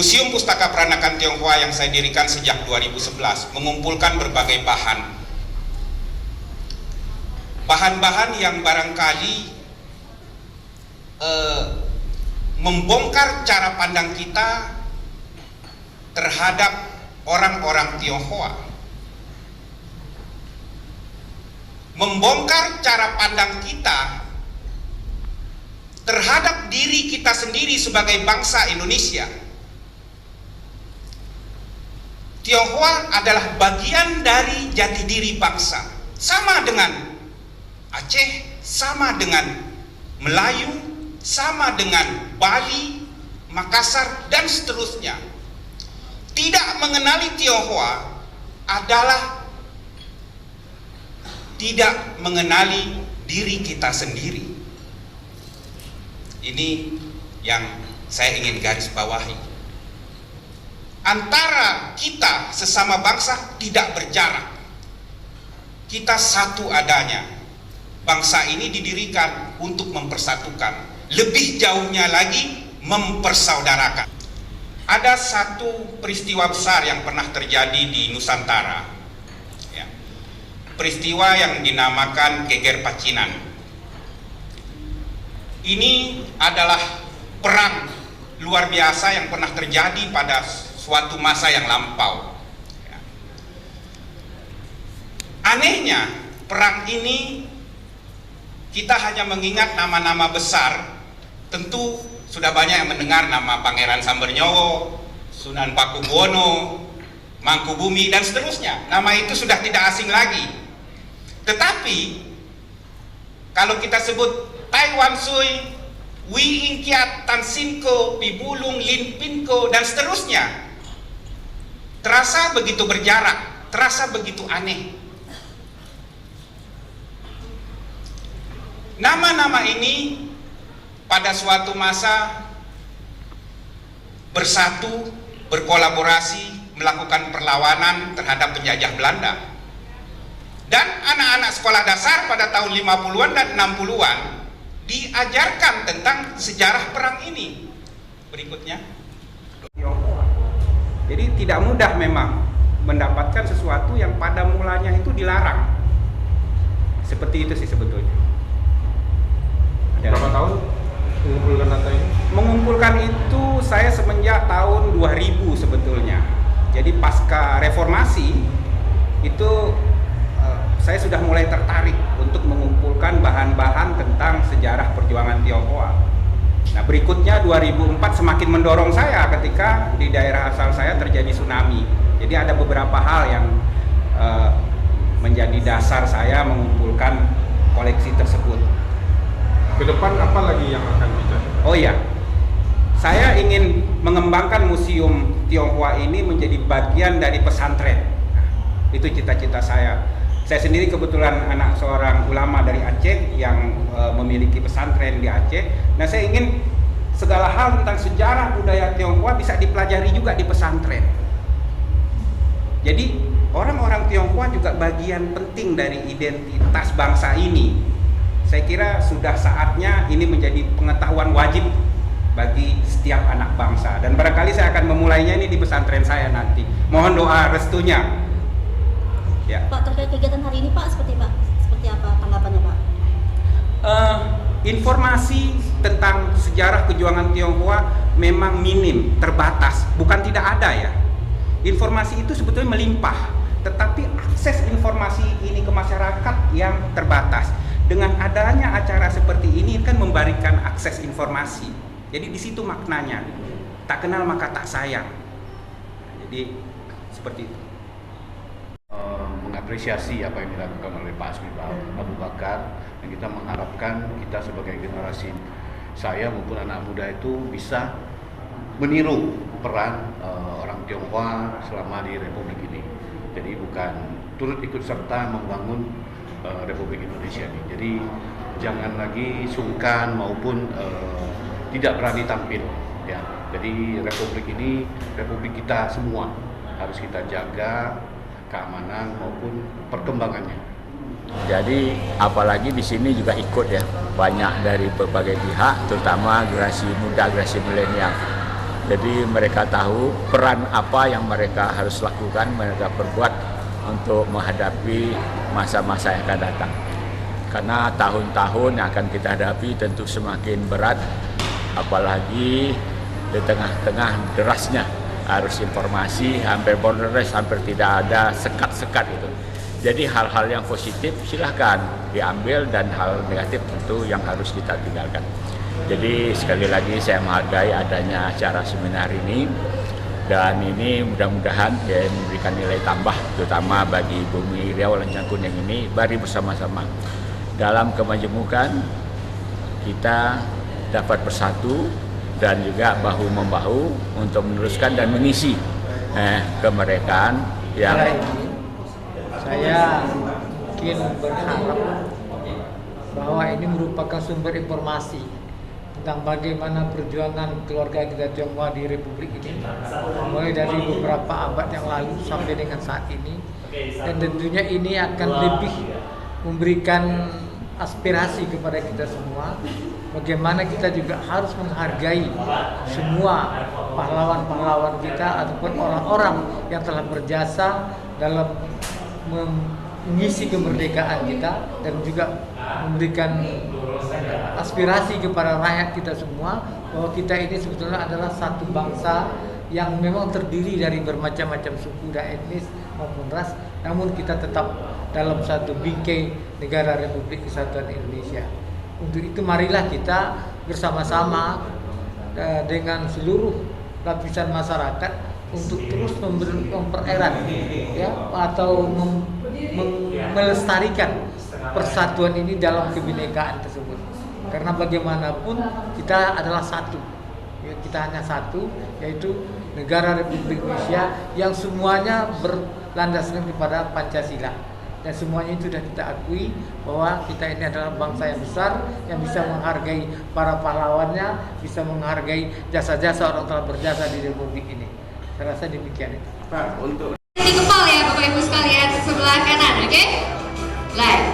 Museum Pustaka Peranakan Tionghoa yang saya dirikan sejak 2011 mengumpulkan berbagai bahan-bahan yang barangkali membongkar cara pandang kita terhadap orang-orang Tionghoa, membongkar cara pandang kita terhadap diri kita sendiri sebagai bangsa Indonesia. Tionghoa adalah bagian dari jati diri bangsa, sama dengan Aceh, sama dengan Melayu, sama dengan Bali, Makassar, dan seterusnya. Tidak mengenali Tionghoa adalah tidak mengenali diri kita sendiri. Ini yang saya ingin garis bawahi. Antara kita sesama bangsa tidak berjarak. Kita satu adanya. Bangsa ini didirikan untuk mempersatukan. Lebih jauhnya lagi mempersaudarakan. Ada satu peristiwa besar yang pernah terjadi di Nusantara, ya. Peristiwa yang dinamakan Geger Pacinan. Ini adalah perang luar biasa yang pernah terjadi pada suatu masa yang lampau, ya. Anehnya perang ini kita hanya mengingat nama-nama besar. Tentu sudah banyak yang mendengar nama Pangeran Sambernyowo, Sunan Pakubuwono, Mangkubumi, dan seterusnya. Nama itu sudah tidak asing lagi. Tetapi kalau kita sebut Taiwan Sui, Wi Ingkiat, Tan Sin Ko, Pibulung, Lin Pinko, dan seterusnya, terasa begitu berjarak, terasa begitu aneh. Nama-nama ini pada suatu masa bersatu, berkolaborasi, melakukan perlawanan terhadap penjajah Belanda. Dan anak-anak sekolah dasar pada tahun 50-an dan 60-an diajarkan tentang sejarah perang ini. Berikutnya. Jadi tidak mudah memang mendapatkan sesuatu yang pada mulanya itu dilarang. Seperti itu sih sebetulnya. Berapa tahun mengumpulkan data ini? Mengumpulkan itu saya semenjak tahun 2000 sebetulnya. Jadi pasca reformasi itu saya sudah mulai tertarik untuk mengumpulkan bahan-bahan tentang sejarah perjuangan Tionghoa. Nah, berikutnya 2004 semakin mendorong saya ketika di daerah asal saya terjadi tsunami. Jadi ada beberapa hal yang menjadi dasar saya mengumpulkan koleksi tersebut. Ke depan apa lagi yang akan dicari? Oh iya, saya ingin mengembangkan Museum Tionghoa ini menjadi bagian dari pesantren. Nah, itu cita-cita saya. Saya sendiri kebetulan anak seorang ulama dari Aceh yang memiliki pesantren di Aceh. Nah, saya ingin segala hal tentang sejarah budaya Tionghoa bisa dipelajari juga di pesantren. Jadi orang-orang Tionghoa juga bagian penting dari identitas bangsa ini. Saya kira sudah saatnya ini menjadi pengetahuan wajib bagi setiap anak bangsa. Dan barangkali saya akan memulainya ini di pesantren saya nanti. Mohon doa restunya. Ya. Pak, terkait kegiatan hari ini Pak, seperti apa tanggapannya Pak? Informasi tentang sejarah kejuangan Tionghoa memang minim, terbatas, bukan tidak ada ya. Informasi itu sebetulnya melimpah, tetapi akses informasi ini ke masyarakat yang terbatas. Dengan adanya acara seperti ini kan memberikan akses informasi. Jadi di situ maknanya. Tak kenal maka tak sayang. Jadi seperti itu. Mengapresiasi apa yang dilakukan oleh Pak Asmi Abu Bakar, dan kita mengharapkan kita sebagai generasi saya maupun anak muda itu bisa meniru peran orang Tionghoa selama di Republik ini. Jadi bukan turut ikut serta membangun Republik Indonesia ini. Jadi jangan lagi sungkan maupun tidak berani tampil. Ya, jadi Republik ini Republik kita semua, harus kita jaga keamanan maupun perkembangannya. Jadi apalagi di sini juga ikut ya banyak dari berbagai pihak, terutama generasi muda, generasi milenial. Jadi mereka tahu peran apa yang mereka harus lakukan, mereka perbuat untuk menghadapi masa-masa yang akan datang. Karena tahun-tahun yang akan kita hadapi tentu semakin berat, apalagi di tengah-tengah derasnya arus informasi, hampir borderless, hampir tidak ada sekat-sekat itu. Jadi hal-hal yang positif silahkan diambil dan hal negatif tentu yang harus kita tinggalkan. Jadi sekali lagi saya menghargai adanya acara seminar ini, dan ini mudah-mudahan ya memberikan nilai tambah terutama bagi Bumi Riau Lancang Kuning ini. Mari bersama-sama dalam kemajemukan kita dapat bersatu dan juga bahu-membahu untuk meneruskan dan mengisi kemerdekaan yang saya mungkin berharap bahwa ini merupakan sumber informasi tentang bagaimana perjuangan keluarga kita Tionghoa di Republik ini, mulai dari beberapa abad yang lalu sampai dengan saat ini, dan tentunya ini akan lebih memberikan aspirasi kepada kita semua, bagaimana kita juga harus menghargai semua pahlawan-pahlawan kita ataupun orang-orang yang telah berjasa dalam mengisi kemerdekaan kita dan juga memberikan aspirasi kepada rakyat kita semua bahwa kita ini sebetulnya adalah satu bangsa yang memang terdiri dari bermacam-macam suku dan etnis maupun ras, namun kita tetap dalam satu bingkai negara Republik Kesatuan Indonesia. Untuk itu marilah kita bersama-sama dengan seluruh lapisan masyarakat untuk terus mempererat ya atau melestarikan persatuan ini dalam kebinekaan tersebut. Karena bagaimanapun kita adalah satu. Ya, kita hanya satu, yaitu negara Republik Indonesia yang semuanya berlandaskan kepada Pancasila. Dan semuanya itu sudah kita akui bahwa kita ini adalah bangsa yang besar yang bisa menghargai para pahlawannya, bisa menghargai jasa-jasa orang telah berjasa di Republik ini. Saya rasa demikian itu. Pak, untuk di kepala ya Bapak Ibu sekalian sebelah kanan, oke? Live.